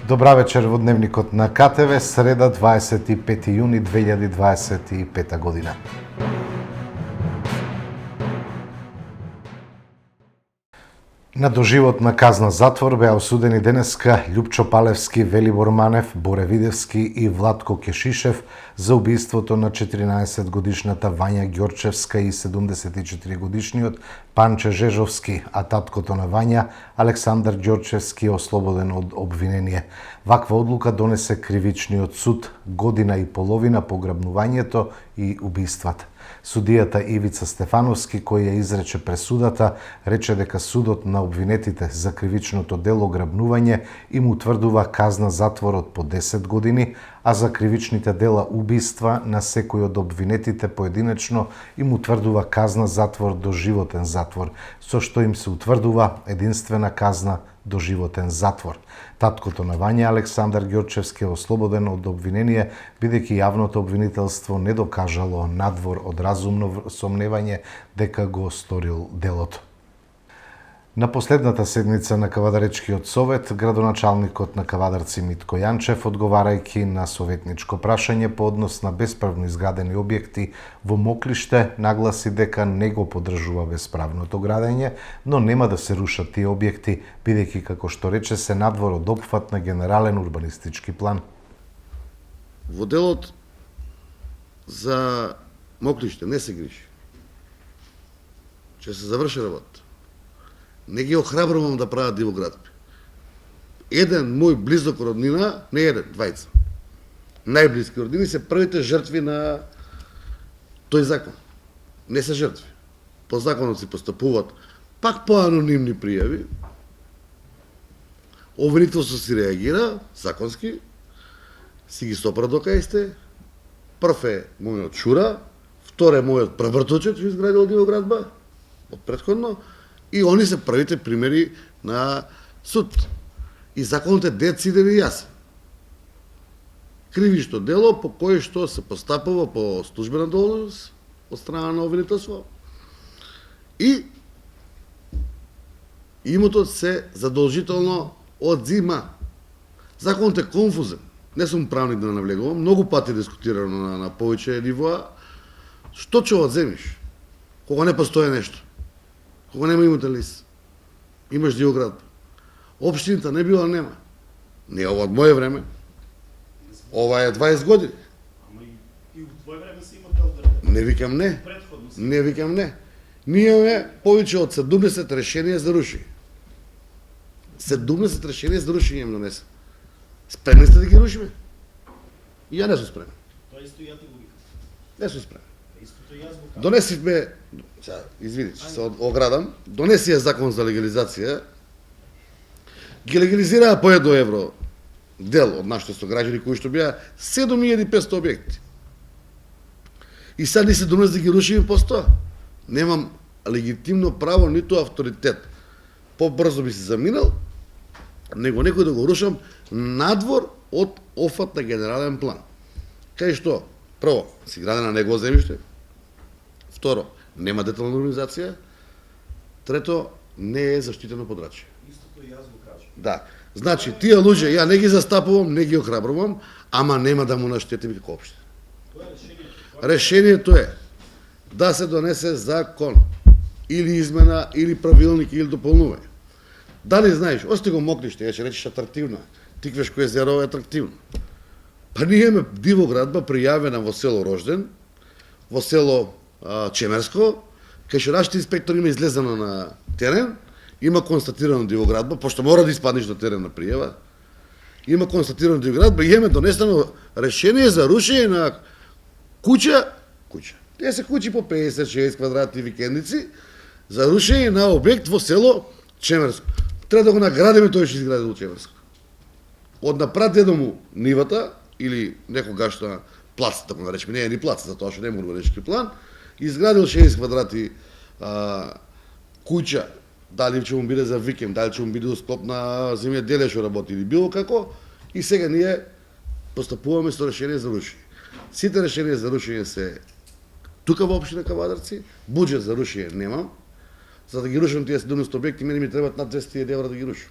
Добра вечер во Дневникот на КТВ, среда 25 јуни 2025 година. На доживотна казна затвор беа осудени денеска Љупчо Палевски, Велибор Манев, Боре Видевски и Владко Кешишев за убиството на 14-годишната Вања Ѓорчевска и 74-годишниот Панче Жежовски, а таткото на Вања, Александар Ѓорчевски, е ослободен од обвинение. Ваква одлука донесе кривичниот суд година и половина по грабнувањето и убиствата. Судијата Ивица Стефановски, кој ја изрече пресудата, рече дека судот на обвинетите за кривичното дело грабнување им утврдува казна затворот по 10 години, а за кривичните дела убиства на секој од обвинетите поединечно им утврдува казна затвор до животен затвор, со што им се утврдува единствена казна до животен затвор. Таткото на Вања, Александар Ѓорчевски, е ослободен од обвинение, бидејќи јавното обвинителство не докажало надвор од разумно сомневање дека го сторил делото. На последната седница на Кавадаречкиот совет, градоначалникот на Кавадарци Митко Јанчев, одговарајќи на советничко прашање по однос на бесправно изградени објекти во Моклиште, нагласи дека не го поддржува бесправното градење, но нема да се рушат тие објекти, бидејќи, како што рече, се надвор од опфат на генерален урбанистички план. Во делот за Моклиште не се грижи. Ќе се заврши работа. Не ги охрабрувам да прават дивоградби. Еден мој близок роднина, не еден, двајца. Најблиски роднини се првите жртви на тој закон. Не се жртви. По законот си постапуваат пак по анонимни пријави. Обвинителство си реагира, законски, си ги сопра докајсте. Прв е мојот Шура, втор е мојот прврточет што изградил дивоградба од претходно, и они се првите примери на суд. И законот е дециден и јасен. Кривично дело по кое што се постапува по службена должност од страна на обвинителство и имотот се задолжително одзима. Законот е конфузен. Не сум правник да навлегувам, многу пати дискутирано на повеќе нивоа. Што ќе одземиш кога не постои нешто? Кога нема имотен лист, имаш дивоградба. Општината не била нема. Не ова од моје време. Ова е 20 години. Ама и од твое време се има дел. Не викам не. Не викам не. Ние имаме повеќе од 70 решенија за рушење. 70 решенија за рушење им донесе. Спремни сте да ги рушиме? И ја не сум спремен. Тоа исто ја ти го викам. Не сум спремен. Истото јас го кажам. Донесивме, извини, че се оградам, донесија закон за легализација, ги легализираа по 1 евро дел од нашите сограѓани кои што беа 7500 објекти. И сега ни се донес да ги рушиме по 100. Немам легитимно право, ниту авторитет. Побрзо би се заминал, него некој да го рушам надвор од офат на генерален план. Кај што, прво, си градена негово земјиште, второ, нема детална урбанизација, трето, не е заштитено подрачје. Истото јас го кажам. Да. Значи, тие луѓе, ја не ги застапувам, не ги охрабрувам, ама нема да му наштетим како општина. Тоа е решението. Решението е да се донесе закон, или измена, или правилник, или дополнување. Дали знаеш, ости го Моклиште, ја ќе речеш атрактивно, Тиквешко езеро е атрактивно. Па ние имаме дивоградба пријавена во село Рожден, во село Чемерско, кај што нашите инспектори има излезено на терен, има констатирано дивоградба, пошто мора да испаднеш на терен на пријава, има констатирано дивоградба и имаме донесено решение за рушење на куќа. Тие се куќи по 50-60 квадрати викендици, за рушење на објект во село Чемерско. Треба да го наградиме тој што изградил Чемерско. Од напред до му нивата, или некогаш на плац, така да речеме, не е ни плац, затоа што нема урбанистички план, изградил 60 квадрати куќа, дали ќе му биде за викенд, дали ќе му биде склоп на земјоделие што работи или било како, и сега ние постапуваме со решение за рушење. Сите решенија за рушење се тука во општина Кавадарци, буџет за рушење немам, за да ги рушам тие 70 објекти, мене ми требат над 200.000 евра да ги рушам.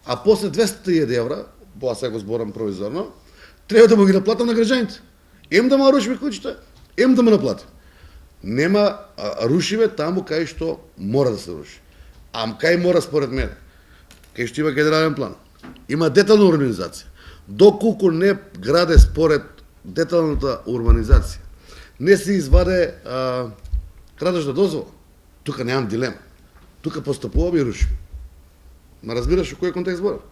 А после 200.000 евра, сега го зборам провизорно, треба да му ги наплатам на граѓаните. Ем да му рушиме куќата, ем да му наплатим. Нема, рушиме таму кај што мора да се руши. А кај мора според мене? Кај што има генерален план. Има детална урбанизација. Доколку не граде според деталната урбанизација, не се изваде крадежна дозвола, тука немам дилема. Тука постапуваме и рушиме. Ма разбираш во кој контекст зборам?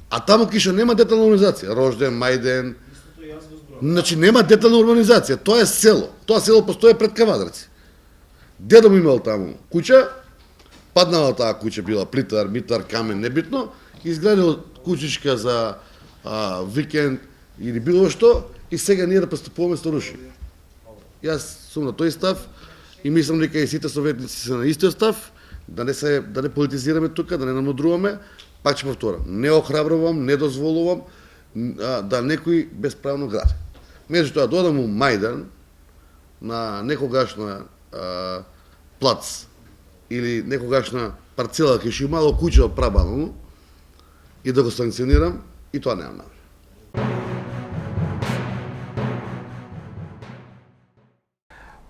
А таму кај што нема детална урбанизација, Рожден, Мајден, Истото јас го зборам. значи нема детална урбанизација, тоа е село. Тоа село постои пред Кавадарци. Дедо ми имал таму куќа, паднала таа куќа, била плитар, митар, камен, небитно, изградил куќичка за викенд или било што, и сега ние да постапуваме со руши. Јас сум на тој став и мислам дека и сите советници се на истиот став, да не политизираме тука, да не намудруваме. Пак ќе повторам, не охрабрувам, не дозволувам да некој безправно гради. Меѓутоа додам у Мајдан на некогашна плац или некогашна парцела кај што имало куќа од прабаба и да го санкционирам, и тоа немам намер.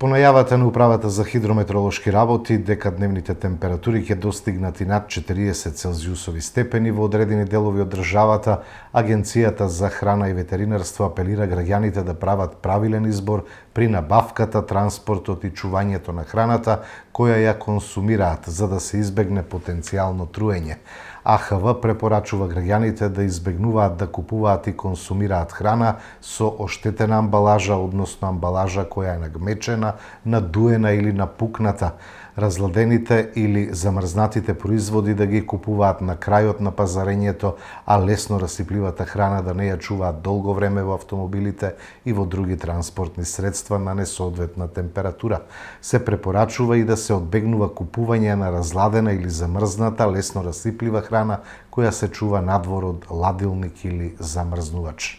По најавата на Управата за хидрометеоролошки работи дека дневните температури ќе достигнат и над 40 целзиусови степени во одредени делови од државата, Агенцијата за храна и ветеринарство апелира граѓаните да прават правилен избор при набавката, транспортот и чувањето на храната која ја консумираат, за да се избегне потенцијално труење. АХВ препорачува граѓаните да избегнуваат да купуваат и консумираат храна со оштетена амбалажа, односно амбалажа која е нагмечена, надуена или напукната. Разладените или замрзнатите производи да ги купуваат на крајот на пазарењето, а лесно расипливата храна да не ја чуваат долго време во автомобилите и во други транспортни средства на несоодветна температура. Се препорачува и да се одбегнува купување на разладена или замрзната, лесно расиплива храна која се чува надвор од ладилник или замрзнувач.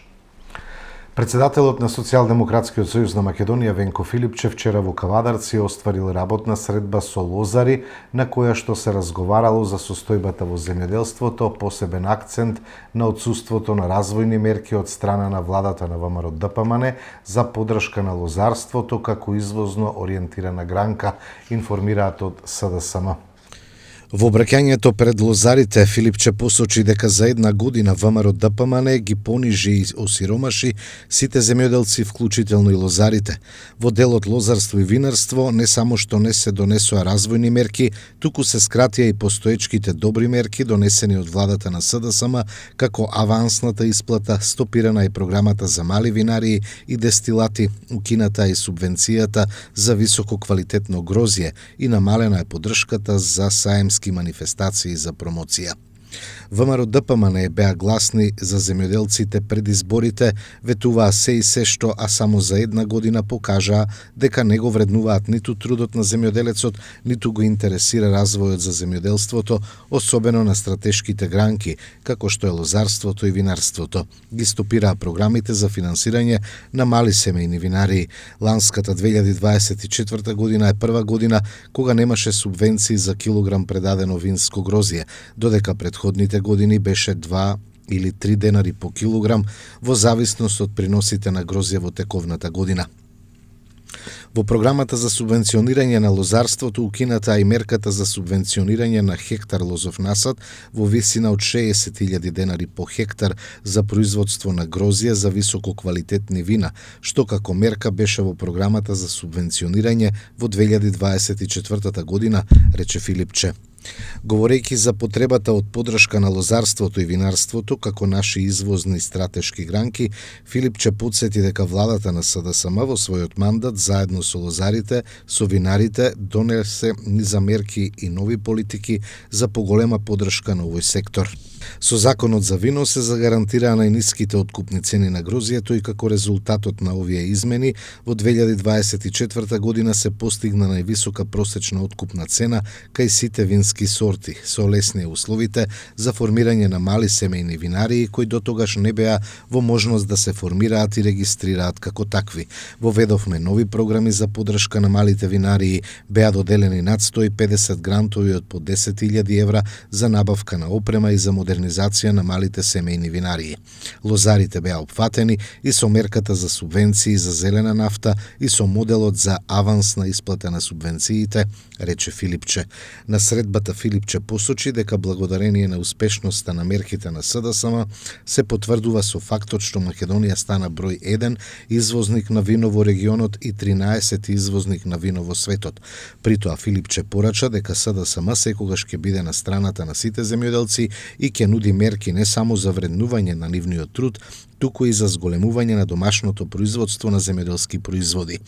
Председателот на Социјалдемократскиот сојуз на Македонија Венко Филипче вчера во Кавадарци остварил работна средба со лозари на која што се разговарало за состојбата во земјоделството, посебен акцент на отсуството на развојни мерки од страна на владата на ВМРО ДПМН за поддршка на лозарството како извозно ориентирана гранка, информираат од СДСМ. Во обраќањето пред лозарите, Филипче посочи дека за една година ВМРО ДПМН ги понижи и осиромаши сите земјоделци, вклучително и лозарите. Во делот лозарство и винарство не само што не се донесоа развојни мерки, туку се скратија и постоечките добри мерки донесени од владата на СДСМ, како авансната исплата, стопирана и програмата за мали винари и дестилати, укината и субвенцијата за високо квалитетно грозје и намалена е поддршката за саемски манифестации за промоција. ВМРО ДПМН беа гласни за земјоделците пред изборите, ветуваа се и се што, а само за една година покажаа дека не го вреднуваат ниту трудот на земјоделецот, ниту го интересира развојот за земјоделството, особено на стратешките гранки, како што е лозарството и винарството. Ги стопираа програмите за финансирање на мали семејни винари. Ланската 2024 година е прва година кога немаше субвенции за килограм предадено винско грозје, додека предходните години беше 2 или 3 денари по килограм во зависност од приносите на грозје во тековната година. Во програмата за субвенционирање на лозарството укината и мерката за субвенционирање на хектар лозов насад во висина од 60.000 денари по хектар за производство на грозје за високо квалитетни вина, што како мерка беше во програмата за субвенционирање во 2024 година, рече Филипче. Говорејќи за потребата од поддршка на лозарството и винарството како наши извозни стратешки гранки, Филипче потсети дека владата на СДСМ во својот мандат заедно со лозарите, со винарите донесе низа мерки и нови политики за поголема поддршка на овој сектор. Со законот за вино се загарантираа најниските откупни цени на грозјето и како резултатот на овие измени во 2024 година се постигна највисока просечна откупна цена кај сите вински винарски сорти, со лесни условите за формирање на мали семејни винарии кои дотогаш не беа во можност да се формираат и регистрираат како такви. Воведовме нови програми за поддршка на малите винарии, беа доделени над 150 грантови од по 10.000 евра за набавка на опрема и за модернизација на малите семејни винарии. Лозарите беа опфатени и со мерката за субвенции за зелена нафта и со моделот за авансна исплата на субвенциите, рече Филипче. На средбата Филипче посочи дека благодарение на успешноста на мерките на СДСМ се потврдува со фактот што Македонија стана број 1 извозник на вино во регионот и 13 извозник на вино во светот. При тоа Филипче порача дека СДСМ секогаш ќе биде на страната на сите земјоделци и ќе нуди мерки не само за вреднување на нивниот труд, туку и за зголемување на домашното производство на земјоделски производи.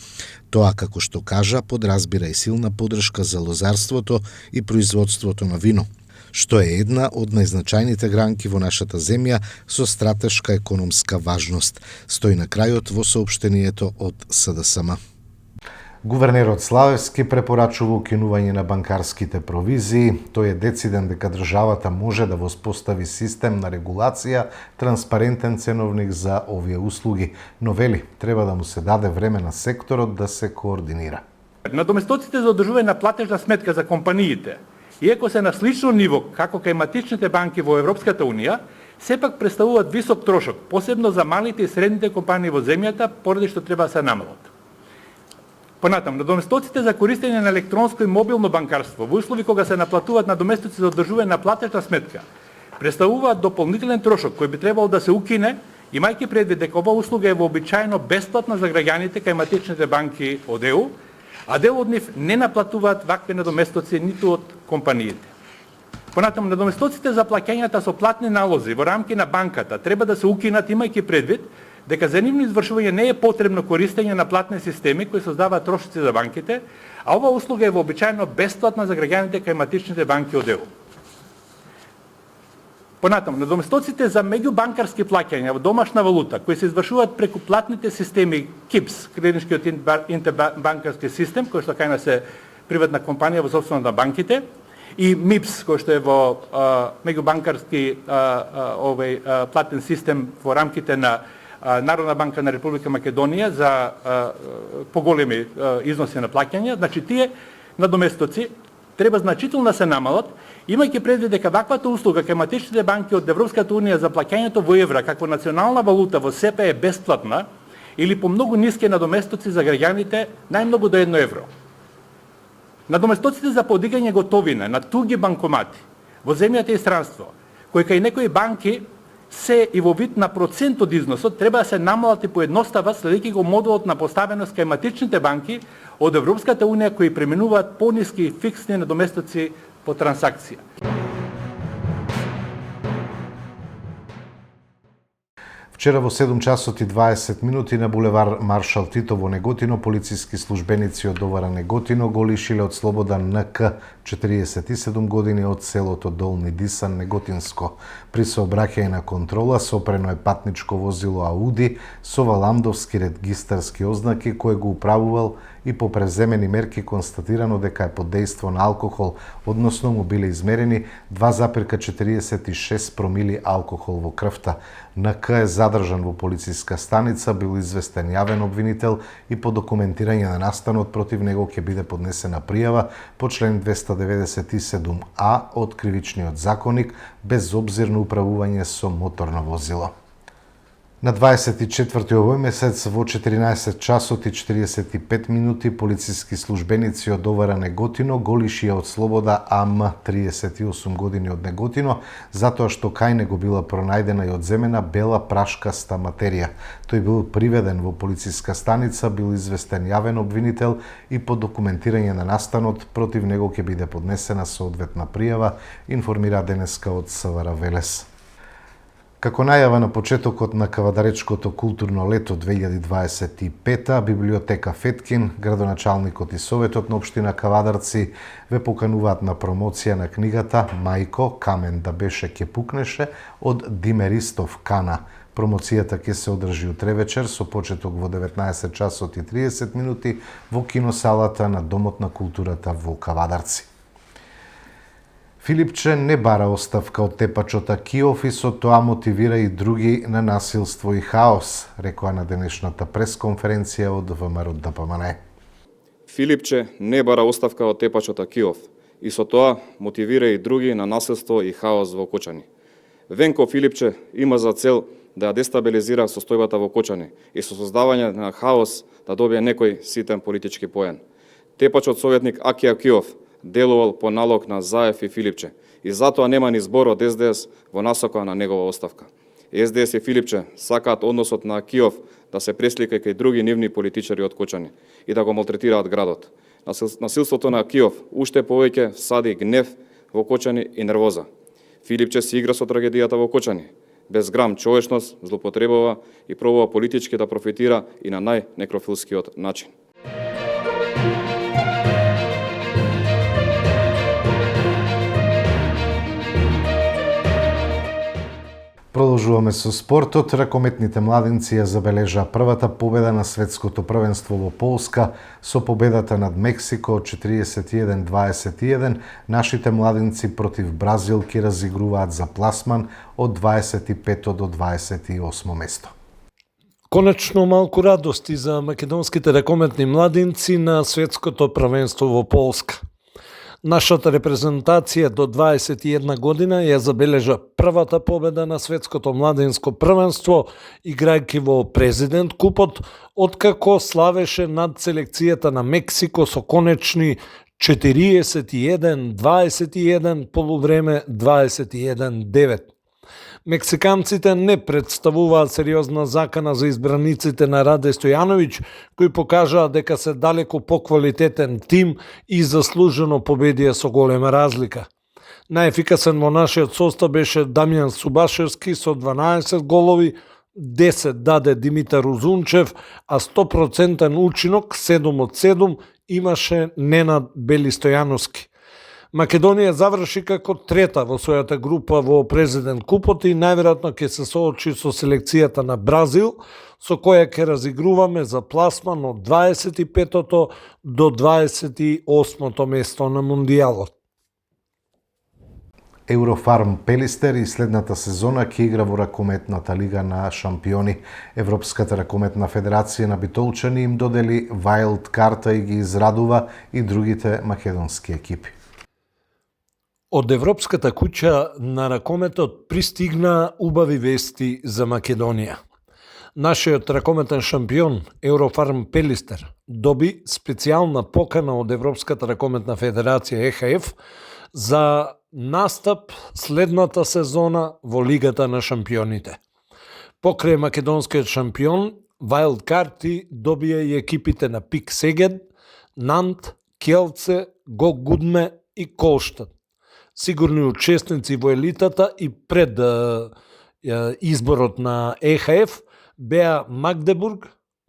Тоа, како што кажа, подразбира и силна поддршка за лозарството и производството на вино, што е една од најзначајните гранки во нашата земја со стратешка економска важност, стои на крајот во соопштението од СДСМ. Гувернерот Славевски препорачува укинување на банкарските провизии. Тој е дециден дека државата може да воспостави систем на регулација, транспарентен ценовник за овие услуги, но вели, треба да му се даде време на секторот да се координира. Надоместоците за одржување на платежна сметка за компаниите, иако се на слично ниво како кај матичните банки во Европската Унија, сепак представуваат висок трошок, посебно за малите и средните компании во земјата, поради што треба да се намалат. Понатам, надоместоците за користење на електронско и мобилно банкарство во услови кога се наплатуваат надоместоци за одржување на платежна сметка, представуваат дополнителен трошок кој би требало да се укине, имајќи предвид дека оваа услуга е вообичаено бесплатна за граѓаните кај матичните банки од ЕУ, а дел од нив не наплатуваат вакви надоместоци ниту од компаниите. Понатаму, надоместоците за плаќањата со платни налози во рамки на банката треба да се укинат, имајќи предвид дека за нивно извршување не е потребно користење на платни системи кои создаваат трошоци за банките, а оваа услуга е вообичаено бесплатна за граѓаните кај матичните банки од ЕУ. Понатаму, надоместоците за меѓубанкарски плаќања во домашна валута кои се извршуваат преку платните системи КИПС, кредитниот интербанкарски систем, кој што кај нас е приватна компанија во собственост на банките, и МИПС, кој што е во меѓубанкарски платен систем во рамките на Народна банка на Република Македонија за поголеми износи на плаќања, значи тие надоместоци треба значително да се намалат, имајќи предвид дека ваквата услуга кај матичните банки од Европската Унија за плаќањето во евра како национална валута во СЕПА е бесплатна или по многу ниски надоместоци за граѓаните, најмногу до 1 евро. Надоместоците за подигање готовина на туги банкомати во земјата и странство, кои кај некои банки се и во вид на процент од износот, треба да се намалат и поедностават следејќи го модулот на поставеност кај матичните банки од Европската Унија кои пременуваат пониски фиксни надоместоци по трансакција. Вчера во 7 часот и 20 минути на булевар Маршал Тито во Неготино, полициски службеници од ОВР Неготино го лишиле од слобода НК, 47 години, од селото Долни Дисан, Неготинско. При сообраќај на контрола сопрено е патничко возило Ауди со валандовски регистарски ознаки кој го управувал и по преземени мерки констатирано дека е под дејство на алкохол, односно му биле измерени 2,46 промили алкохол во крвта. НК е задржан во полициска станица, бил известен јавен обвинител и по документирање на настанот против него ќе биде поднесена пријава по член 297а од Кривичниот законник, безобзирно управување со моторно возило. На 24 овој месец во 14 часот и 45 минути полициски службеници од ОВР Неготино го лишија од слобода АМ, 38 години, од Неготино, затоа што кај него била пронајдена и одземена бела прашкаста материја. Тој бил приведен во полициска станица, бил известен јавен обвинител и по документирање на настанот против него ќе биде поднесена соодветна пријава, информира денеска од СВР Велес. Како најава на почетокот на Кавадаречкото културно лето 2025, библиотека Феткин, градоначалникот и советот на општина Кавадарци ве покануваат на промоција на книгата Мајко, камен да беше ке пукнеше од Димеристов Кана. Промоцијата ќе се одржи утре вечер со почеток во 19 часот и 30 минути во киносалата на Домот на културата во Кавадарци. Филипче не бара оставка од тепачот Акиов и со тоа мотивира и други на насилство и хаос, рекоа на денешната пресконференција од ВМРО ДПМН. Филипче не бара оставка од тепачот Акиов и со тоа мотивира и други на насилство и хаос во Кочани. Венко Филипче има за цел да ја дестабилизира состојбата во Кочани и со создавање на хаос да добие некој ситен политички поен. Тепачот советник Аки Акиов делувал по налог на Заев и Филипче и затоа нема ни збор од СДС во насока на негова оставка. СДС и Филипче сакаат односот на Акиов да се преслика кај други нивни политичари од Кочани и да го малтретираат градот. Насилството на Акиов уште повеќе сади гнев во Кочани и нервоза. Филипче се игра со трагедијата во Кочани. Без грам човечност, злоупотребува и пробува политички да профитира и на најнекрофилскиот начин. Продолжуваме со спортот. Ракометните младинци ја забележаа првата победа на светското првенство во Полска со победата над Мексико 41-21. Нашите младинци против Бразил ќе разигруваат за пласман од 25 до 28 место. Конечно малку радости за македонските ракометни младинци на светското првенство во Полска. Нашата репрезентација до 21 година ја забележа првата победа на светското младинско првенство, играјќи во Президент купот, откако славеше над селекцијата на Мексико со конечни 41-21, полувреме 21-9. Мексиканците не представуваат сериозна закана за избраниците на Раде Стојановиќ, кои покажаа дека се далеку поквалитетен тим и заслужено победија со голема разлика. Најефикасен во нашиот состав беше Дамјан Субашевски со 12 голови, 10 даде Димитар Узунчев, а 100% учинок 7 од 7 имаше Ненад Бели Стојановски. Македонија заврши како трета во својата група во Президент купот и најверојатно ќе се соочи со селекцијата на Бразил, со која ќе разигруваме за пласман од 25-то до 28-то место на Мундијалот. Еврофарм Пелистер и следната сезона ќе игра во ракометната лига на шампиони. Европската ракометна федерација на битолчани им додели вајлд карта и ги израдува и другите македонски екипи. Од Европската куќа на ракометот пристигна убави вести за Македонија. Нашиот ракометен шампион, Еврофарм Пелистер, доби специјална покана од Европската ракометна федерација ЕХФ за настап следната сезона во Лигата на шампионите. Покрај македонскиот шампион, вајлд карти добија и екипите на Пик Сегед, Нант, Келце, Гогудме и Колштад. Сигурни учесници во елитата и пред изборот на ЕХФ беа Магдебург,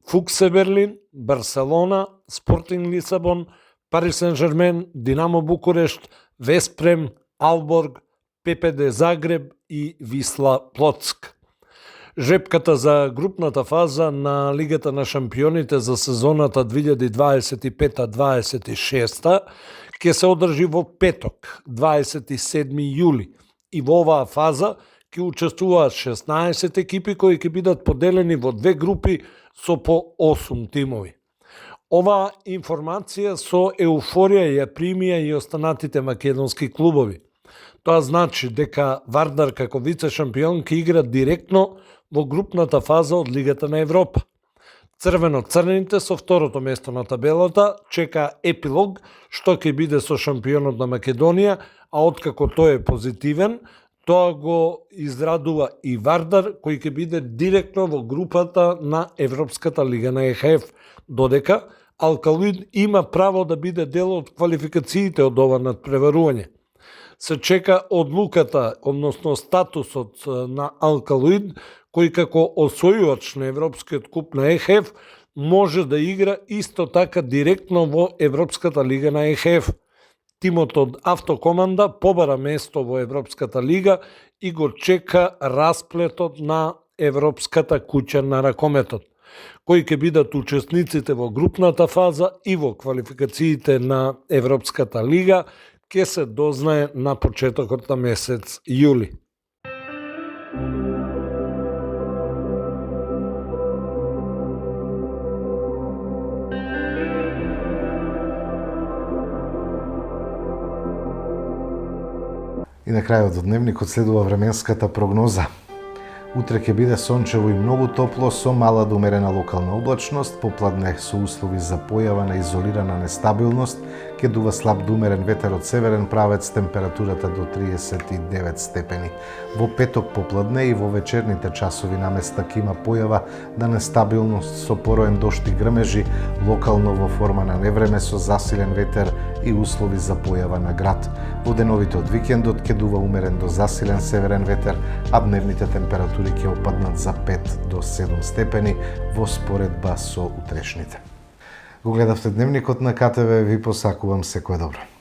Фуксе Берлин, Барселона, Спортинг Лисабон, Пари Сен-Жермен, Динамо Букурешт, Веспрем, Алборг, ППД Загреб и Висла Плоцк. Жепката за групната фаза на Лигата на шампионите за сезоната 2025-26 ќе се одржи во петок, 27 јули. И во оваа фаза ќе учествуваат 16 екипи кои ќе бидат поделени во две групи со по 8 тимови. Оваа информација со еуфорија ја примија и останатите македонски клубови. Тоа значи дека Вардар како вице-шампион ќе игра директно во групната фаза од Лигата на Европа. Црвено-црнените со второто место на табелата чека епилог што ќе биде со шампионот на Македонија, а откако тој е позитивен, тоа го израдува и Вардар кој ќе биде директно во групата на Европската лига на ЕХФ, додека Алкалуид има право да биде дел од квалификациите од ова надпреварување. Се чека одлуката, односно статусот на Алкалуид, кој како освојувач на Европскиот куп на ЕХФ може да игра исто така директно во Европската лига на ЕХФ. Тимот од Автокоманда побара место во Европската лига и го чека расплетот на Европската куќа на ракометот, кои ќе бидат учесниците во групната фаза и во квалификациите на Европската лига, ќе се дознае на почетокот на месец јули. И на крајот од дневникот следува временската прогноза. Утре ќе биде сончево и многу топло со мала до умерена локална облачност, попладне со услови за појава на изолирана нестабилност, ќе дува слаб до умерен ветер од северен правец, температурата до 39 степени. Во петок попладне и во вечерните часови наместа ќе има појава на нестабилност со пороен дожд и грмежи, локално во форма на невреме со засилен ветер и услови за појава на град. Во деновите од викендот ќе дува умерен до засилен северен ветер, а дневните температури ќе опаднат за 5 до 7 степени во споредба со утрешните. Го гледавте дневникот на КТВ, ви посакувам секое добро.